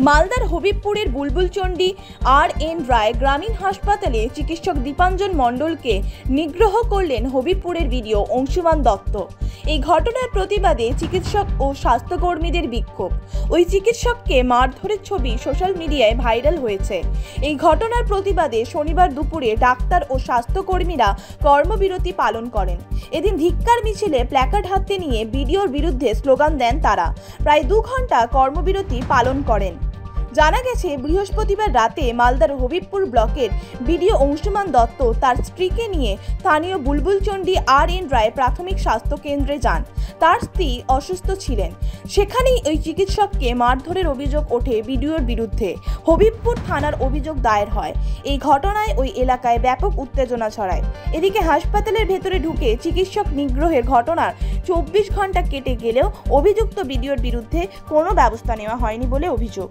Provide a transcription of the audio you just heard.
মালদার হবিবপুরের বুলবুলচন্ডী আর.এন. রায় গ্রামীণ হাসপাতালে চিকিৎসক দীপাঞ্জন মণ্ডলকে নিগ্রহ করলেন হবিবপুরের বিডিও অংশুমান দত্ত। এই ঘটনার প্রতিবাদে চিকিৎসক ও স্বাস্থ্যকর্মীদের বিক্ষোভ। ওই চিকিৎসককে মারধরের ছবি সোশ্যাল মিডিয়ায় ভাইরাল হয়েছে। এই ঘটনার প্রতিবাদে শনিবার দুপুরে ডাক্তার ও স্বাস্থ্যকর্মীরা কর্মবিরতি পালন করেন। এদিন ধিক্কার মিছিলে প্ল্যাকার্ড হাতে নিয়ে বিডিওর বিরুদ্ধে স্লোগান দেন তারা। প্রায় 2 ঘন্টা কর্মবিরতি পালন করেন। জানা গেছে, বৃহস্পতিবার রাতে মালদার হবিবপুর ব্লকের বিডিও অংশুমান দত্ত তার স্ত্রীকে নিয়ে স্থানীয় বুলবুলচন্ডী আর.এন. রায় প্রাথমিক স্বাস্থ্য কেন্দ্রে যান। তার স্ত্রী অসুস্থ ছিলেন। সেখানেই ওই চিকিৎসককে মারধরের অভিযোগ ওঠে বিডিওর বিরুদ্ধে। হবিবপুর থানার অভিযোগ দায়ের হয়। এই ঘটনায় ওই এলাকায় ব্যাপক উত্তেজনা ছড়ায়। এদিকে হাসপাতালের ভেতরে ঢুকে চিকিৎসক নিগ্রহের ঘটনার 24 ঘন্টা কেটে গেলেও অভিযুক্ত বিডিওর বিরুদ্ধে কোনো ব্যবস্থা নেওয়া হয়নি বলে অভিযোগ।